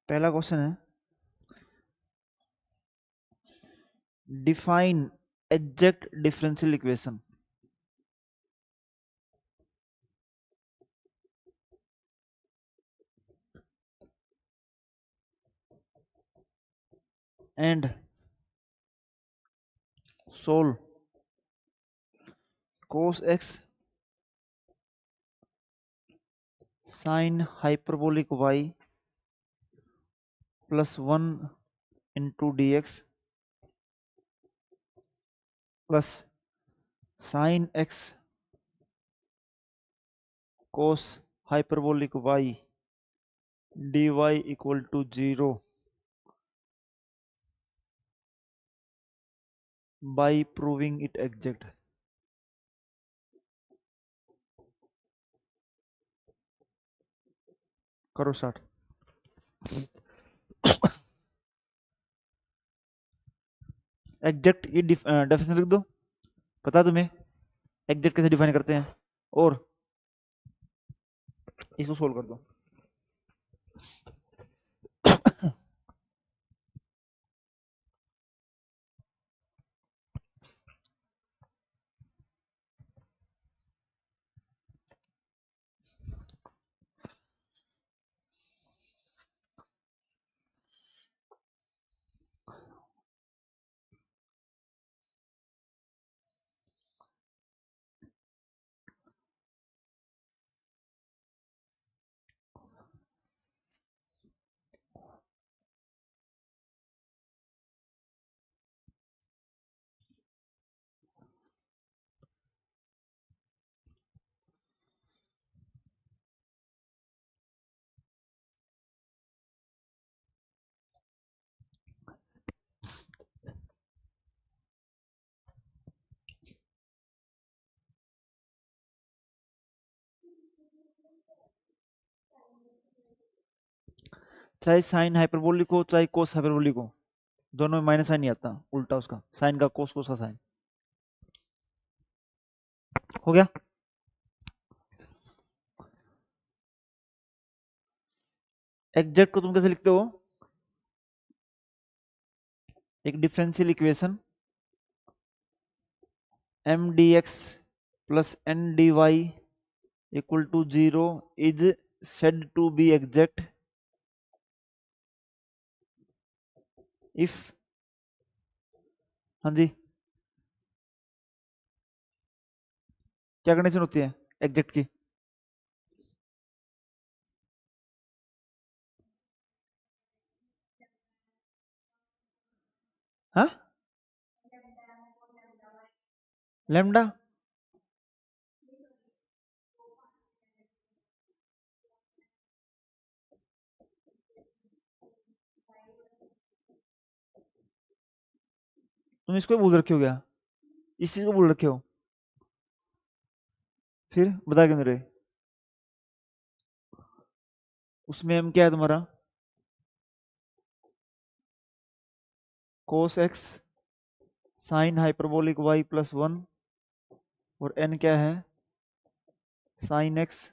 पहला क्वेश्चन है, define exact differential equation and solve cos x sin hyperbolic y plus 1 into dx plus sin x cos hyperbolic y dy equal to 0 by proving it exact। करो start. Exact की definition लिख दो, पता तुम्हें exact कैसे define करते हैं, और इसको सोल्व कर दो। चाहे साइन हाइपरबोलिक हो चाहे कोस हाइपरबोलिक हो, दोनों में माइनस साइन नहीं आता, उल्टा उसका साइन का कोस, कोस का साइन। हो गया। एग्जैक्ट को तुम कैसे लिखते हो, एक differential equation m dx plus n dy equal to 0 is said to be exact if, हाँ जी, क्या कंडीशन होती है एग्जैक्ट की? हाँ, लैम्डा। तुम इसको ही भूल रखे हो क्या, इस चीज को भूल रखे हो, फिर बता क्यों नहीं रहे? उसमें m क्या है तुम्हारा, cos x sin hyperbolic y plus 1, और n क्या है, sin x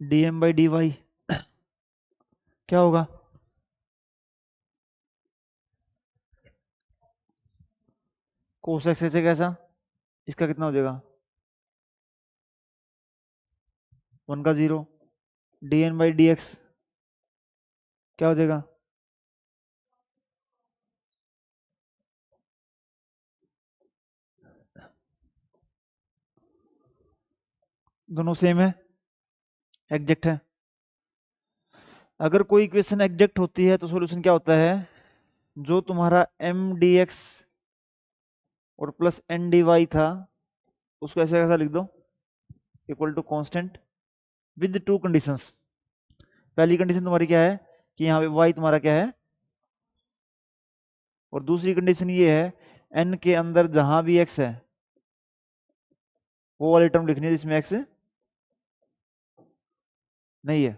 dm by dy। क्या होगा, cos x ऐसे कैसा, इसका कितना हो जाएगा, 1 का 0, dn by dx क्या हो जाएगा, दोनों सेम है, एग्जैक्ट है। अगर कोई इक्वेशन एग्जैक्ट होती है तो सॉल्यूशन क्या होता है, जो तुम्हारा m dx और प्लस n dy था उसको ऐसे कैसा लिख दो, equal to constant with two conditions. पहली कंडीशन तुम्हारी क्या है कि यहाँ पे y तुम्हारा क्या है, और दूसरी कंडीशन ये है n के अंदर जहां भी x है वो वाली टर्म लिखनी है जिसमें x नहीं है।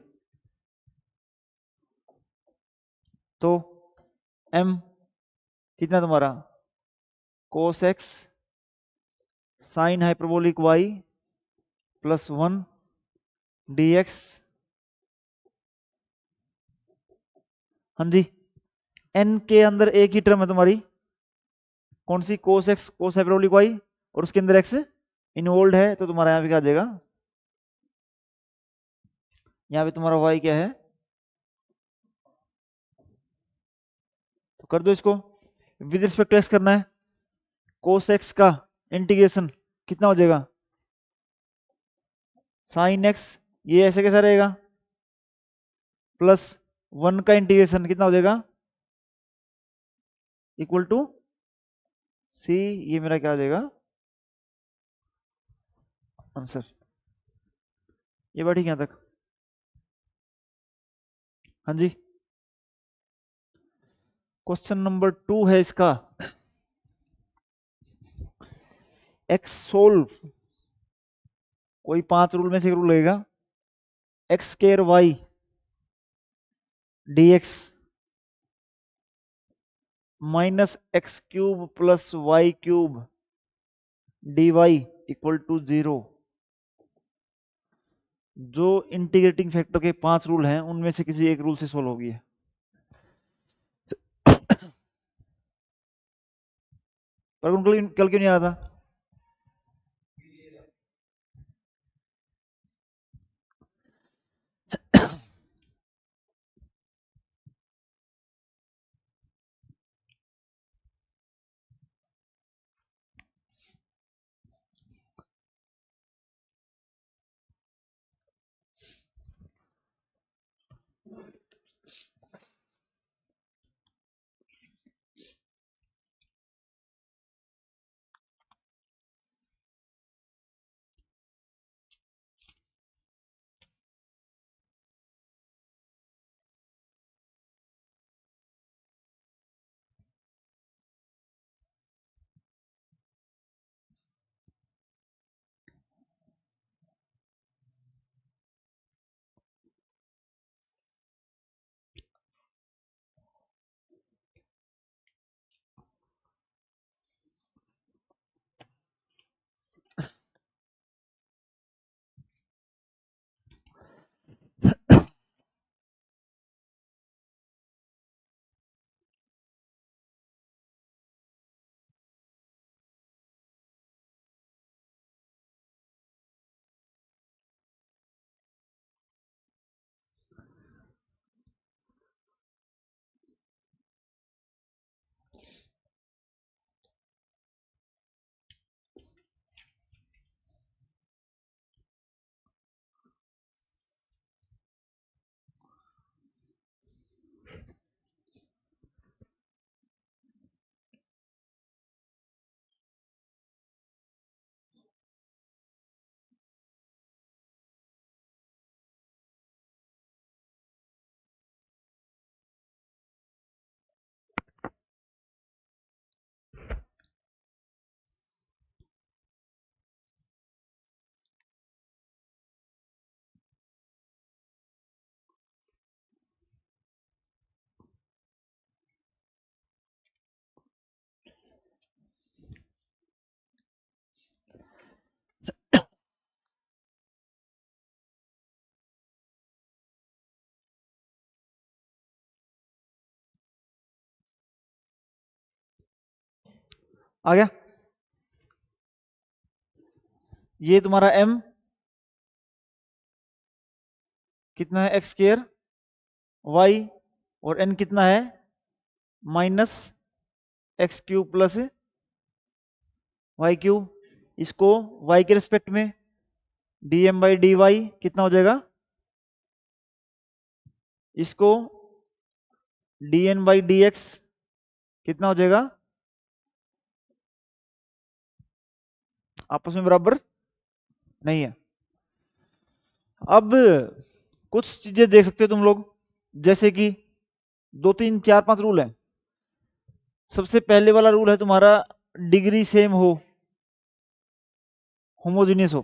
तो m कितना तुम्हारा, cos x sin hyperbolic y plus 1 dx, हाँ जी, n के अंदर एक ही टर्म है तुम्हारी, कौन सी, cos x cos hyperbolic y, और उसके अंदर x इन्वॉल्व है, तो तुम्हारा यहाँ पे क्या आ जाएगा, यहाँ पे तुम्हारा y क्या है, तो कर दो इसको, विद रिस्पेक्ट टू x करना है, cos x का इंटीग्रेशन कितना हो जाएगा, sin x, ये ऐसे कैसा रहेगा, प्लस 1 का इंटीग्रेशन कितना हो जाएगा, इक्वल टू c, ये मेरा क्या आ जाएगा आंसर। ये बात ठीक है यहाँ तक, हाँ जी। क्वेश्चन नंबर 2 है इसका, एक्स सोल्व, कोई 5 रूल में से एक रूल लगेगा, x square y dx minus x cube plus y cube dy equal to 0। जो इंटीग्रेटिंग फैक्टर के 5 रूल हैं उनमें से किसी एक रूल से सोल्व होगी है। पर उनको कल क्यों नहीं आया था, आ गया, ये तुम्हारा m कितना है, एक्स स्केयर वाई, और n कितना है, minus x cube plus y cube, इसको y के रिस्पेक्ट में dm बाई डी वाई कितना हो जाएगा, इसको dn बाई डी एक्स कितना हो जाएगा, आपस में बराबर नहीं है। अब कुछ चीजें देख सकते हो तुम लोग, जैसे कि 2 3 4 5 रूल है। सबसे पहले वाला रूल है तुम्हारा, डिग्री सेम हो, होमोजीनियस हो,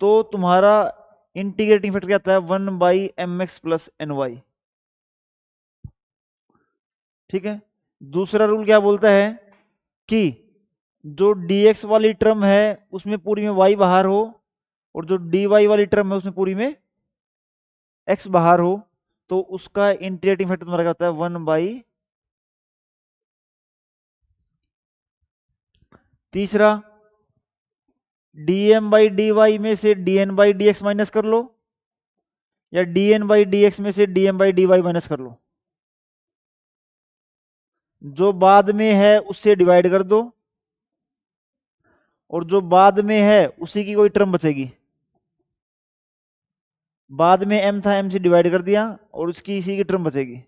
तो तुम्हारा इंटीग्रेटिंग फैक्टर क्या आता है, 1 by m x plus n y. ठीक है, दूसरा रूल क्या बोलता है कि जो dx वाली टर्म है उसमें पूरी में y बाहर हो, और जो डी वाई वाली टर्म है उसमें पूरी में एक्स बाहर हो, तो उसका इंटीग्रेटिंग फैक्टर तुम्हारा क्या होता है, 1/। तीसरा, d m by d y में से d n by D x minus कर लो, या d n by D x में से d m by d y minus कर लो। जो बाद में है उससे डिवाइड कर दो, और जो बाद में है उसी की कोई टर्म बचेगी। बाद में m था, m से डिवाइड कर दिया और उसकी इसी की टर्म बचेगी।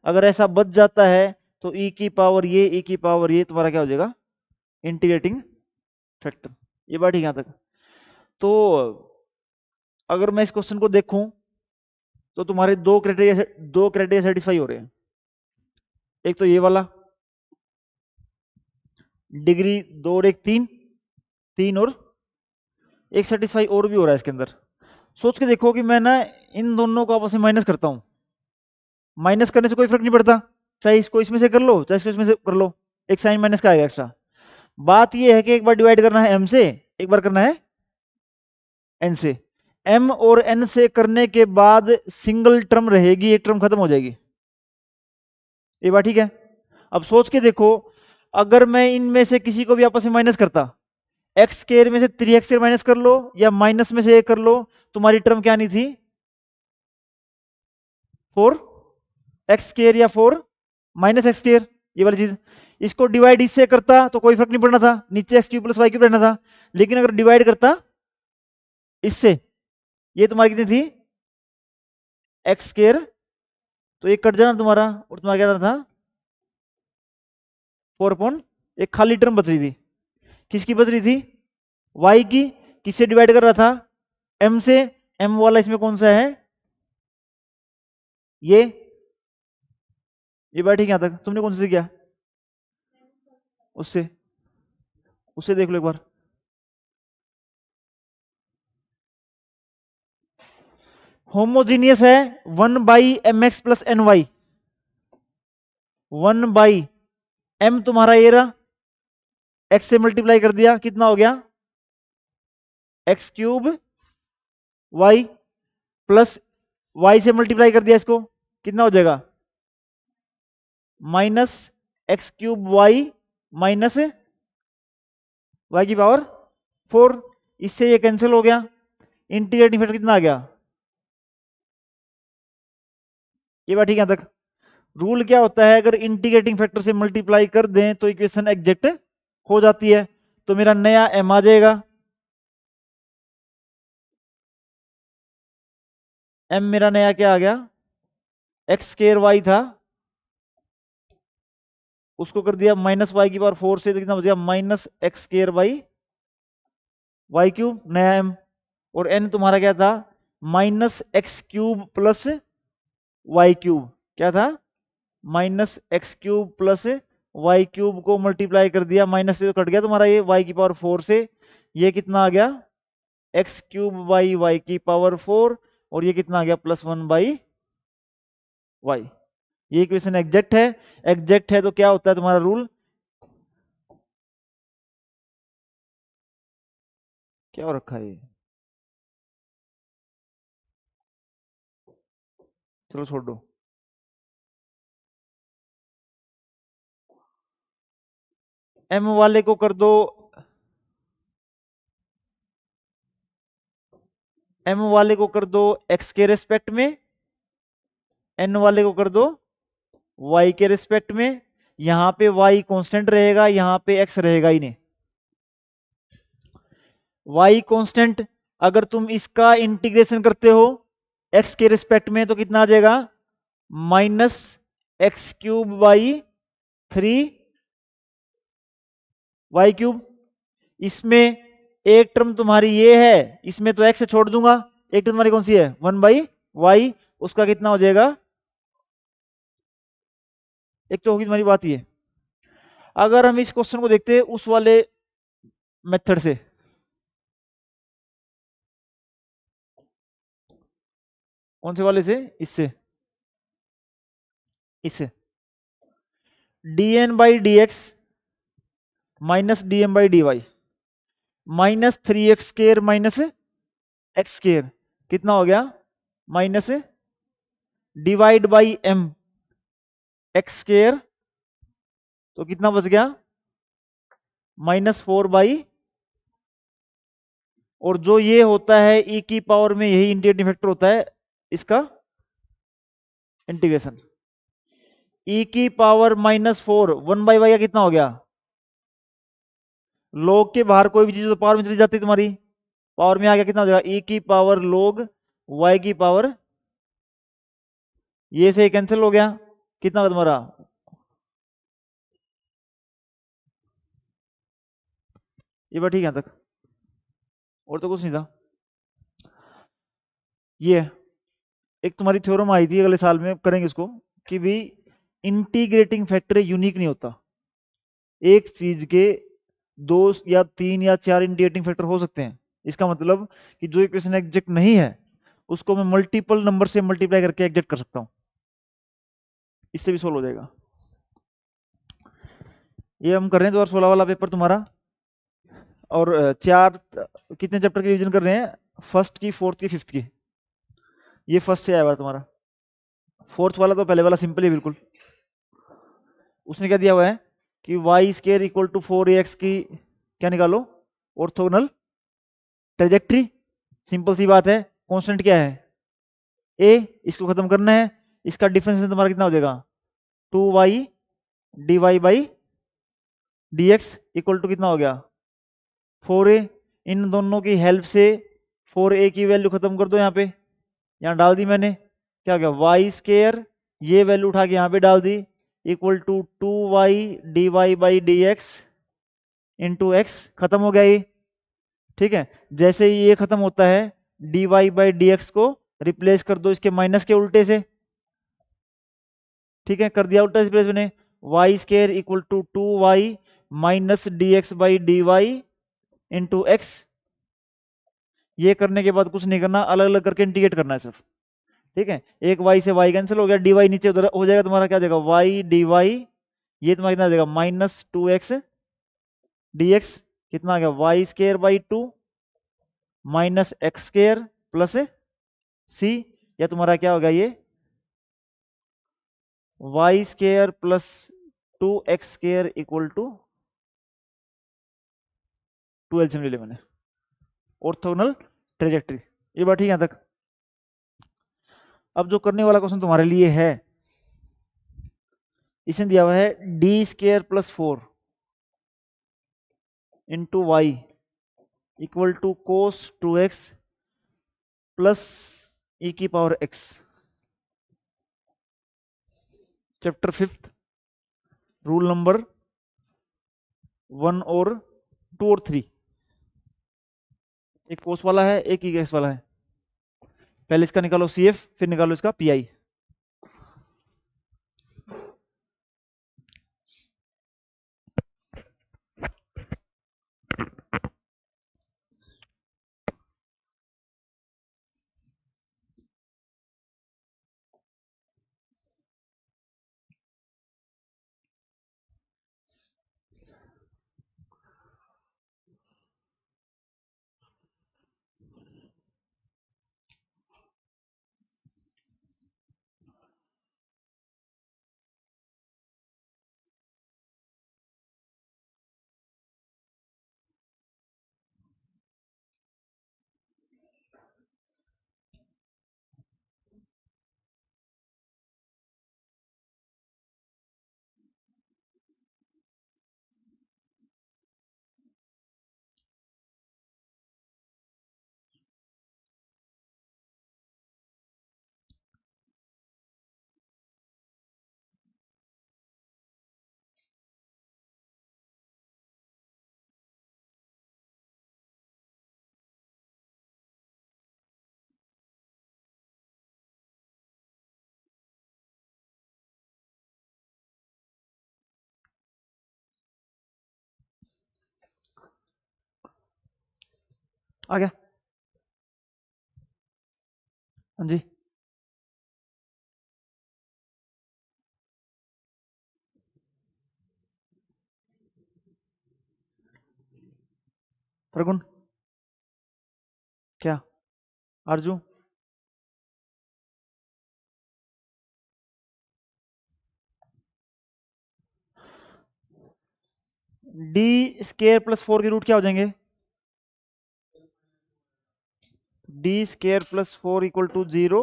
अगर ऐसा बच जाता है तो e की पावर ये, e की पावर ये तुम्हारा क्या हो जाएगा, इंटीग्रेटिंग फैक्टर। ये बात ठीक यहां तक। तो अगर मैं इस क्वेश्चन को देखूं तो तुम्हारे दो क्राइटेरिया सेटिस्फाई हो रहे हैं। एक तो ये वाला डिग्री 2 और एक 3, 3 और एक सेटिस्फाई और भी हो रहा है इसके अंदर। सोच के देखो कि मैं ना इन दोनों को आपस में माइनस करता हूं। माइनस करने से कोई फर्क नहीं पड़ता, चाहे इसको इसमें से कर लो चाहे इसको इसमें से कर लो, एक साइन माइनस का आएगा एक्स्ट्रा। बात ये है कि एक बार डिवाइड करना है m से, एक बार करना है n से। m और n से करने के बाद सिंगल टर्म रहेगी, एक टर्म खत्म हो जाएगी। ये बात ठीक है। अब सोच के देखो, अगर मैं इनमें से किसी को भी आपस में माइनस करता, एक्स स्क्वायर में से 3x स्क्वायर माइनस कर लो या माइनस में से एक कर लो, तुम्हारी टर्म क्या नहीं थी, 4x स्क्वायर या 4 माइनस एक्स स्क्वायर, ये वाली चीज। इसको डिवाइड इससे करता तो कोई फर्क नहीं पड़ना था, नीचे x cube plus y cube रहना था। लेकिन अगर डिवाइड करता इससे, ये तुम्हारी कितनी थी, एक्स स्क्वायर, तो ये कट जाना तुम्हारा, और तुम्हारा क्या था 4 अपॉन, एक खाली टर्म बच रही थी। किसकी बच रही थी, y की। किससे डिवाइड कर रहा था, m से। m वाला इसमें कौन सा है, ये बात ठीक। यहां तक तुमने कौन से किया, उससे उससे देख लो एक बार। होमोजीनियस है 1/mx plus n Y. 1/m तुम्हारा ये रहा, x से मल्टीप्लाई कर दिया, कितना हो गया, x cube y, plus y से मल्टीप्लाई कर दिया इसको, कितना हो जाएगा, minus x cube y minus y की पावर 4। इससे ये कैंसिल हो गया, इंटीग्रेटिंग फैक्टर कितना आ गया। ये बात ठीक है। यहां तक रूल क्या होता है, अगर इंटीग्रेटिंग फैक्टर से मल्टीप्लाई कर दें तो इक्वेशन एग्जैक्ट हो जाती है। तो मेरा नया m आ जाएगा, m मेरा नया क्या आ गया, एक्स स्क्वायर वाई था, उसको कर दिया माइनस वाई की पावर 4 से, तो कितना बच गया, minus x square by y cube, नया m। और n तुम्हारा क्या था, minus x cube plus y cube, क्या था, minus x cube plus y cube को मल्टीप्लाई कर दिया, माइनस से तो कट गया तुम्हारा ये वाई की पावर 4 से, ये कितना आ गया, एक्स क्यूब बाई वाई की पावर 4, और ये कितना आ गया, +1/y। ये इक्वेशन एग्जैक्ट है। एग्जैक्ट है तो क्या होता है तुम्हारा रूल, क्या हो रखा है ये, चलो छोड़ दो। m वाले को कर दो, m वाले को कर दो x के रेस्पेक्ट में, n वाले को कर दो y के रेस्पेक्ट में। यहां पे y कांस्टेंट रहेगा, यहां पे x रहेगा ही नहीं। y कांस्टेंट, अगर तुम इसका इंटीग्रेशन करते हो x के रिस्पेक्ट में तो कितना आ जाएगा, minus x cube by 3y cube. इसमें एक टर्म तुम्हारी ये है, इसमें तो x से छोड़ दूंगा, एक टर्म तुम्हारी कौन सी है, 1/y, उसका कितना हो जाएगा, एक तो होगी तुम्हारी बात ये। अगर हम इस क्वेश्चन को देखते हैं उस वाले मेथड से, कौन से वाले से, इससे dn/dx minus dm/dy minus 3x square minus x square कितना हो गया, minus divide by m x square, तो कितना बच गया, -4 बाई, और जो ये होता है ई की पावर में यही इंटीग्रेटिंग फैक्टर होता है इसका इंटीग्रेशन, ई की पावर -4 1/y का कितना हो गया, लॉग के बाहर कोई भी चीज तो पावर में चली जाती है तुम्हारी, पावर में आ गया कितना हो जाएगा, ई की पावर log y की पावर, ये से कैंसिल हो गया, कितना होगा तुम्हारा, ये बात ठीक है यहाँ तक, और तो कुछ नहीं था। ये एक तुम्हारी थ्योरम आई थी अगले साल में, करेंगे इसको, कि भी इंटीग्रेटिंग फैक्टर यूनिक नहीं होता, एक चीज के दो या तीन या चार इंटीग्रेटिंग फैक्टर हो सकते हैं, इसका मतलब कि जो इक्वेशन एग्जैक्ट नहीं है उसको मैं मल्टीपल नंबर से मल्टीप्लाई करके एग्जैक्ट कर सकता हूं, इससे भी सोल्व हो जाएगा। ये हम कर रहे हैं 2016 वाला पेपर तुम्हारा, और चार कितने चैप्टर की रिवीजन कर रहे हैं, फर्स्ट की, फोर्थ की, फिफ्थ की, ये फर्स्ट से आया हुआ है तुम्हारा, फोर्थ वाला तो पहले वाला सिंपल है बिल्कुल, उसने क्या दिया हुआ है कि Y square equal to 4ax की क्या निकालो, ऑर्थोगोनल ट्रेजेक्ट्री, सिंपल सी बात है, कांस्टेंट क्या है ए, इसको खत्म करना है, इसका डिफरेंस तुम्हारा कितना हो जाएगा, 2y D Y by D x equal to कितना हो गया, 4a, इन दोनों की हेल्प से 4a की वैल्यू खत्म कर दो, यहाँ पे यहाँ डाल दी मैंने, क्या हो गया, वाई स्केयर, ये वैल्यू उठा के यहाँ पे डाल दी, equal to 2y D Y by D X into X, खत्म हो गया ये, ठीक है। जैसे ही ये खत्म होता है, d Y by D x को रिप्लेस कर दो इसके माइनस के उल्टे से, ठीक है, कर दिया उल्टा रिप्लेस मैंने, y square equal to 2y minus d x by d y into x, ये करने के बाद कुछ नहीं करना, अलग अलग करके इंटीग्रेट करना है सिर्फ, ठीक है। एक y से y कैंसिल हो गया, dy नीचे उधर हो जाएगा तुम्हारा, क्या देगा y dy, ये तुम्हारा कितना देगा, -2x dx, कितना आ गया, y square by 2 minus x square plus c, या तुम्हारा क्या होगा ये, y square plus 2x square equal to 2 एल्सियम ले लिया मैंने, ऑर्थोगोनल ट्रेजेक्ट्री, ये बात ठीक है यहाँ तक। अब जो करने वाला क्वेश्चन तुम्हारे लिए है, इसने दिया हुआ है D square plus 4 into Y equal to cos 2x plus E की power x, chapter 5, rule number 1 और 2 और 3, एक कोस वाला है एक ई एक्स वाला है, पहले इसका निकालो CF फिर निकालो इसका PI। आ गया, हाँ जी, प्रगुण क्या, आरजू डी स्केयर प्लस 4 के रूट क्या हो जाएंगे? D square plus 4 equal to 0,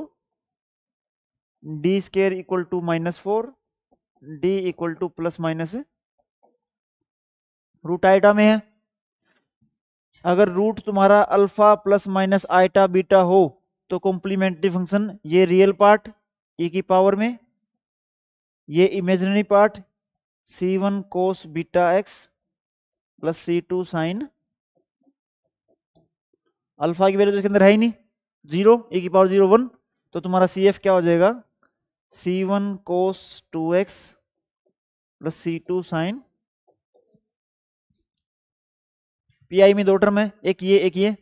d square equal to -4, d equal to plus minus root iota में है। अगर रूट तुम्हारा alpha plus minus iota beta हो तो कॉम्प्लीमेंट्री फंक्शन, ये रियल पार्ट e की पावर में, ये imaginary part c1 cos beta x plus c2 sine alpha की वैल्यू तो इसके अंदर है ही नहीं, 0, e की पावर 0 1, तो तुम्हारा CF क्या हो जाएगा? c1 कोस 2x plus c2 sign, pi में दो टर्म है, एक ये एक ये।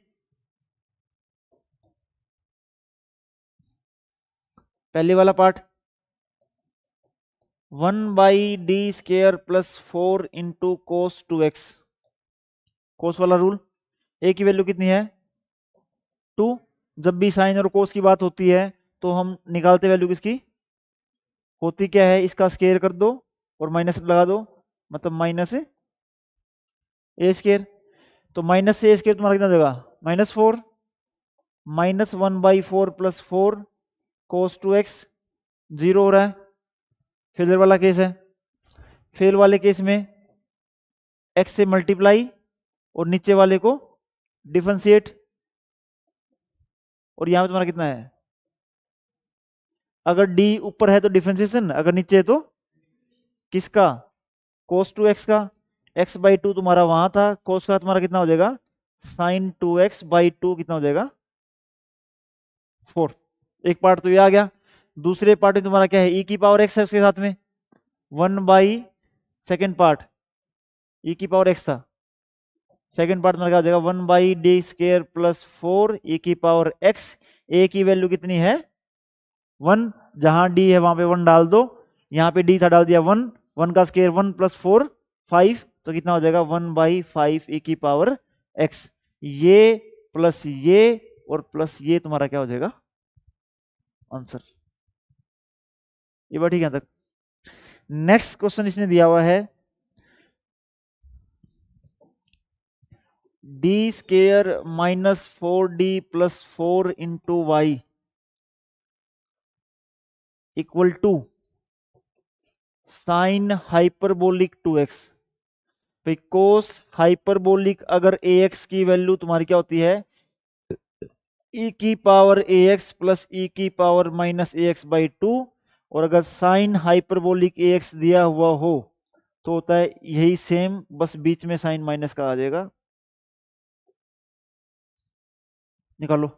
पहले वाला part 1 by D square plus 4 into cos 2x, कोस वाला रूल, ए की वैल्यू कितनी है? 2। जब भी साइन और कोस की बात होती है तो हम निकालते वैल्यू किसकी होती क्या है? इसका स्केयर कर दो और माइनस लगा दो, मतलब माइनस ए स्केयर। तो माइनस से ए स्केयर तुम्हारा कितना देगा? -4, -1/4 प्लस 4 कोस 2x, 0 हो रहा है। फेजर वाला केस है, फेल वाले केस में x से मल्टीप्लाई और नीचे वाले को डिफरेंशिएट, और यहां पे तुम्हारा कितना है? अगर d ऊपर है तो डिफरेंशिएशन, अगर नीचे है तो किसका? cos 2x का। x/2 तुम्हारा वहां था, cos का तुम्हारा कितना हो जाएगा? sin 2x/2 कितना हो जाएगा? 4। एक पार्ट तो ये आ गया। दूसरे पार्ट में तुम्हारा क्या है? e की पावर x है, उसके साथ में 1 बाई सेकेंड पार्ट e की पावर x था, सेकेंड पार्ट में क्या हो जाएगा? 1 by D square plus 4 e की पावर x। a की वैल्यू कितनी है? 1, जहां d है वहां पे 1 डाल दो, यहाँ पे d था डाल दिया 1, 1 का स्केयर 1 प्लस 4 5, तो कितना हो जाएगा? 1/5 e की पावर x। ये प्लस ये और प्लस ये तुम्हारा क्या हो जाएगा? आंसर। ये बात ठीक है तक। नेक्स्ट क्वेश्चन इसने दिया हुआ है D square -4d plus 4 into Y equal to sine hyperbolic 2x। भाई कोस हाइपरबोलिक अगर ax की वैल्यू तुम्हारी क्या होती है? e की पावर ax प्लस e की पावर -ax/2, और अगर साइन हाइपरबोलिक ax दिया हुआ हो तो होता है यही सेम, बस बीच में साइन माइनस का आ जाएगा। निकालो।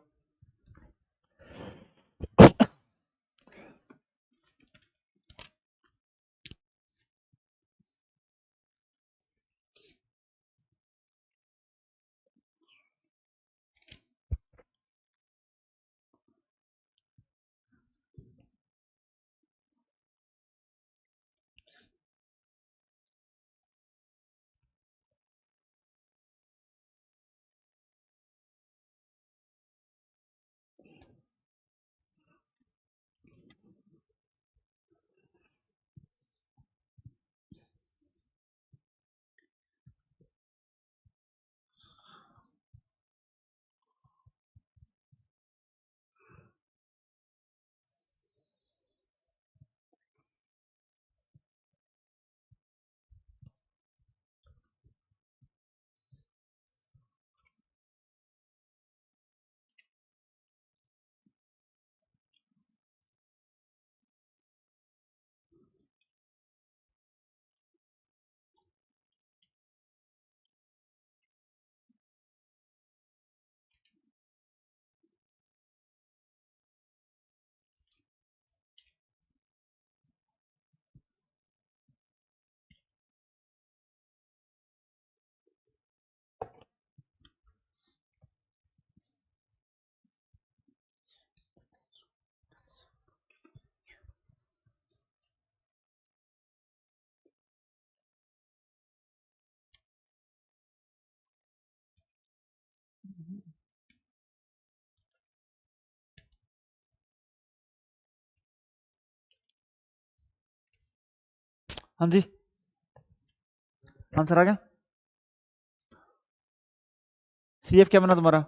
हाँ जी, आंसर आ गया। CF क्या बना तुम्हारा?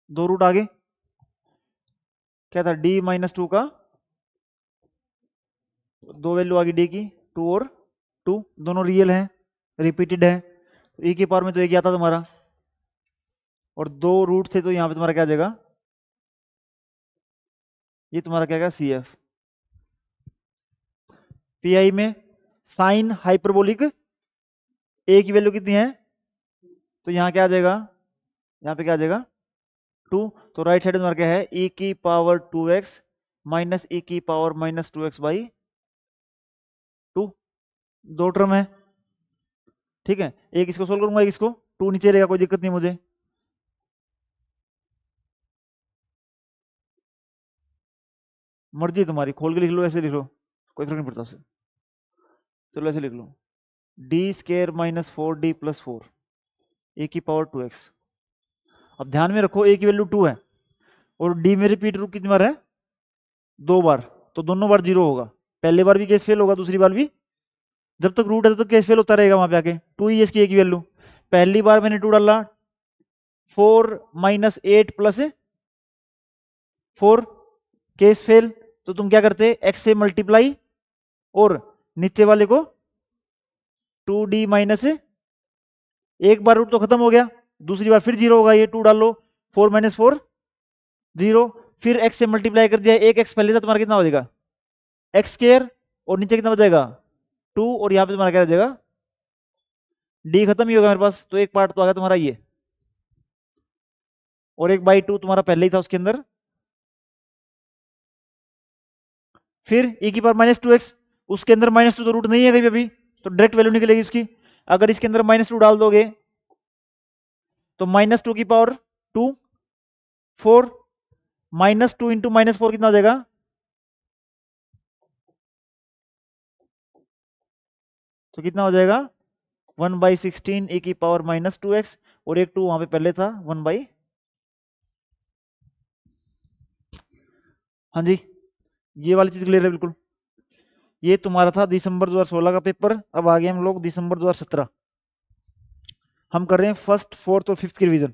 दो रूट आगे क्या था? D-2 का दो वैल्यू आ गई डी की, 2 और 2 दोनों रियल हैं, रिपीटेड है, तो ई की पावर में तो एक ही आता तुम्हारा, और दो रूट थे तो यहाँ पे तुम्हारा क्या आ जाएगा? ये तुम्हारा क्या आएगा? CF। PI में साइन हाइपरबोलिक ए की वैल्यू कितनी है? तो यहाँ क्या आ जाएगा? यहाँ पे क्या आ जाएगा? 2। तो राइट साइड में तुम्हारा क्या है? e की पावर 2x माइनस e की पावर माइनस 2x बाई 2। दो टर्म है, ठीक है, एक इसको सोल्व करूंगा, एक इसको, 2 नीचे रहेगा, कोई दिक्कत नहीं मुझे। मर्जी तुम्हारी, खोल के लिख लो, ऐसे लिख लो, कोई फर्क नहीं पड़ता उससे। चलो ऐसे लिख लो, D square minus 4d plus 4 A की पावर 2x। अब ध्यान में रखो, ए की वैल्यू 2 है और डी में रिपीट रूट कितनी बार है? 2 बार, तो दोनों बार जीरो होगा। पहले बार भी केस फेल होगा, दूसरी बार भी, जब तक रूट है तब तक केस फेल होता रहेगा वहां पे आके। 2 ही इसकी ए की वैल्यू, पहली बार मैंने 2 डाला, 4 माइनस 8 प्लस 4, केस फेल, तो तुम क्या करते? x से मल्टीप्लाई और नीचे वाले को 2d माइनस, एक बार रूट तो खत्म हो गया, दूसरी बार फिर जीरो होगा, ये 2 डाल लो, 4 माइनस 4 जीरो, फिर x से मल्टीप्लाई कर दिया, एक x पहले था तुम्हारा, कितना हो जाएगा? एक्स स्केयर, और नीचे कितना बचेगा? 2, और यहाँ पे तुम्हारा क्या रह जाएगा? d खत्म ही होगा मेरे पास, तो एक पार्ट तो आ गया तुम्हारा ये, और एक बाई 2 तुम्हारा पहले ही था उसके अंदर। फिर e की पावर माइनस 2x, उसके अंदर -2 तो रूट नहीं है कहीं भी अभी, तो डायरेक्ट वैल्यू निकलेगी इसकी। अगर इसके अंदर -2 डाल दोगे तो -2 की पावर 2, 4, -2 इंटू -4 कितना हो जाएगा? तो कितना हो जाएगा? 1/16 e की पावर -2x, और एक 2 वहां पे पहले था, 1 बाई। हाँ जी, ये वाली चीज क्लियर है बिल्कुल। ये तुम्हारा था दिसंबर 2016 का पेपर। अब आगे हम लोग दिसंबर 2017, हम कर रहे हैं फर्स्ट, फोर्थ और फिफ्थ की रिवीजन।